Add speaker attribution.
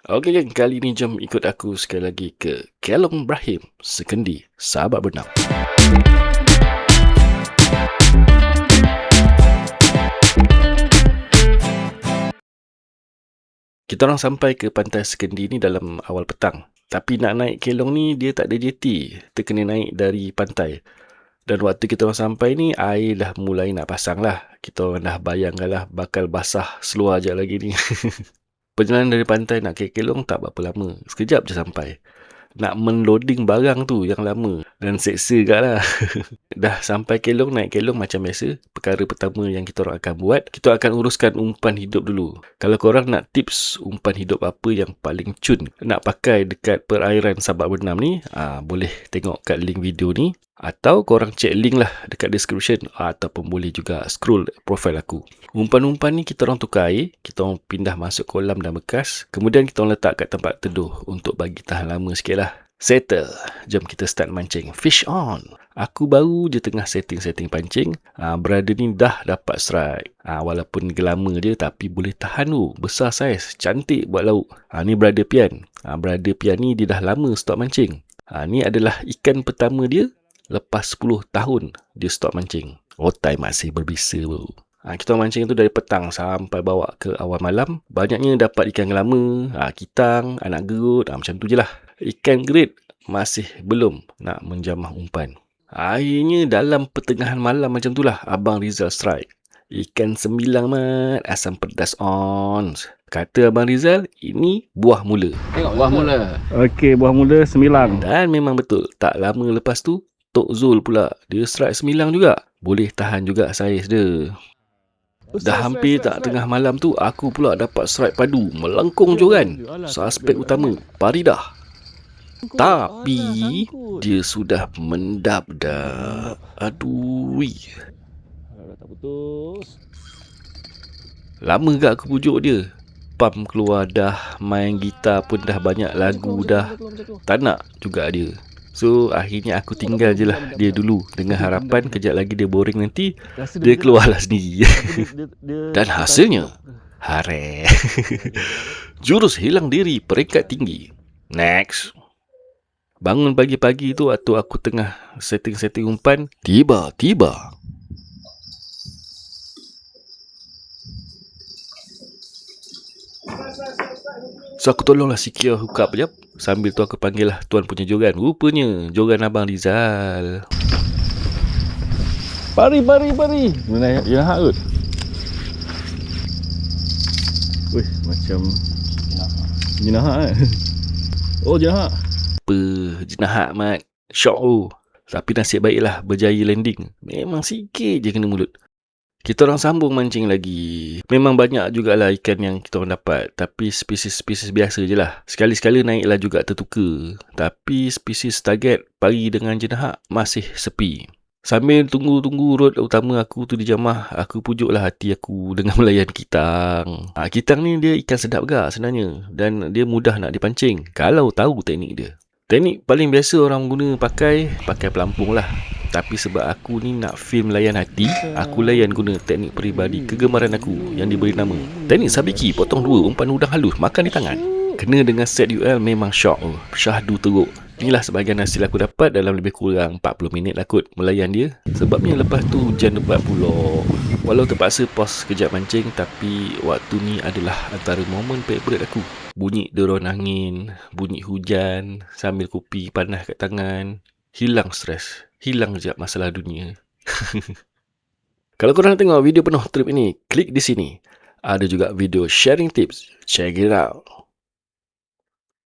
Speaker 1: Okey geng, kali ni jom ikut aku sekali lagi ke Kelong Brahim, Sekendi, Sahabat Benam. Kita orang sampai ke pantai Sekendi ni dalam awal petang. Tapi nak naik kelong ni dia tak ada jeti. Kita kena naik dari pantai. Dan waktu kita orang sampai ni air dah mulai nak pasang lah. Kita orang dah bayangkan lah bakal basah seluar je lagi ni. Perjalanan dari pantai nak ke kelong tak berapa lama. Sekejap je sampai. Nak menloading barang tu yang lama. Dan seksa kat lah. Dah sampai kelong, naik kelong macam biasa. Perkara pertama yang kita orang akan buat, kita akan uruskan umpan hidup dulu. Kalau korang nak tips umpan hidup apa yang paling cun nak pakai dekat perairan Sahabat Benam ni, boleh tengok kat link video ni. Atau korang check link lah dekat description. Ataupun boleh juga scroll profile aku. Umpan-umpan ni kita orang tukar air. Kita orang pindah masuk kolam dan bekas. Kemudian kita orang letak kat tempat teduh untuk bagi tahan lama sikit lah. Settle. Jom kita start mancing. Fish on. Aku baru je tengah setting pancing. Brother ni dah dapat strike. Walaupun gelama je tapi boleh tahan tu. Besar saiz. Cantik buat lauk. Ni Brother Pian. Brother Pian ni dia dah lama stop mancing. Ni adalah ikan pertama dia. Lepas 10 tahun dia stop mancing. Otai masih berbisa bro. Kita mancing tu dari petang sampai bawa ke awal malam. Banyaknya dapat ikan gelama, kitang, anak gerut, macam tu je lah. Ikan gerit masih belum nak menjamah umpan. Akhirnya dalam pertengahan malam macam tu lah Abang Rizal strike. Ikan sembilang mat, asam pedas on. Kata Abang Rizal, ini buah mula.
Speaker 2: Tengok buah mula.
Speaker 3: Okey, buah mula 9.
Speaker 1: Dan memang betul, tak lama lepas tu Tok Zul pula, dia strike 9 juga. Boleh tahan juga saiz dia. Dah hampir tak tengah malam tu, aku pula dapat strike padu. Melengkung joran. Suspek utama, Paridah. Tapi, dia sudah mendap dah. Aduh.
Speaker 3: Tak putus.
Speaker 1: Lama gak aku pujuk dia. Pam keluar dah, main gitar pun dah banyak lagu dah. Tak nak juga dia. So, akhirnya aku tinggal je lah dia dulu. Dengan harapan kejap lagi dia boring nanti, dia keluarlah sendiri. Dan hasilnya, hare. Jurus hilang diri peringkat tinggi. Next. Bangun pagi-pagi tu waktu aku tengah setting-setting umpan, tiba-tiba so aku tolonglah secure hook up sekejap. Sambil tu aku panggil lah tuan punya joran. Rupanya joran Abang Rizal.
Speaker 3: Pari. Mana jahat kot. Wih, macam jenahak kan. Oh, jenahak.
Speaker 1: Apa jenahak mat. Syok tu. Tapi nasib baiklah berjaya landing. Memang sikit je kena mulut. Kita orang sambung mancing lagi. Memang banyak jugalah ikan yang kita orang dapat. Tapi spesies-spesies biasa je lah. Sekali-sekala naiklah juga tertukar. Tapi spesies target pari dengan jenahak masih sepi. Sambil tunggu-tunggu rod utama aku tu dijamah, aku pujuklah hati aku dengan melayan kitang. Kitang ni dia ikan sedap gak sebenarnya. Dan dia mudah nak dipancing kalau tahu teknik dia. Teknik paling biasa orang guna pakai pelampung lah. Tapi sebab aku ni nak film layan hati, aku layan guna teknik peribadi kegemaran aku yang diberi nama teknik sabiki potong 2 umpan udang halus makan di tangan. Kena dengan set UL memang syok. Syahdu teruk. Inilah sebahagian hasil aku dapat dalam lebih kurang 40 minit lah kot melayan dia. Sebabnya lepas tu hujan lebat pula. Walau terpaksa pause kejap mancing, tapi waktu ni adalah antara momen favourite aku. Bunyi deron angin, bunyi hujan, sambil kopi panas kat tangan. Hilang stres. Hilang sekejap masalah dunia. Kalau korang nak tengok video penuh trip ini, klik di sini. Ada juga video sharing tips. Check it out.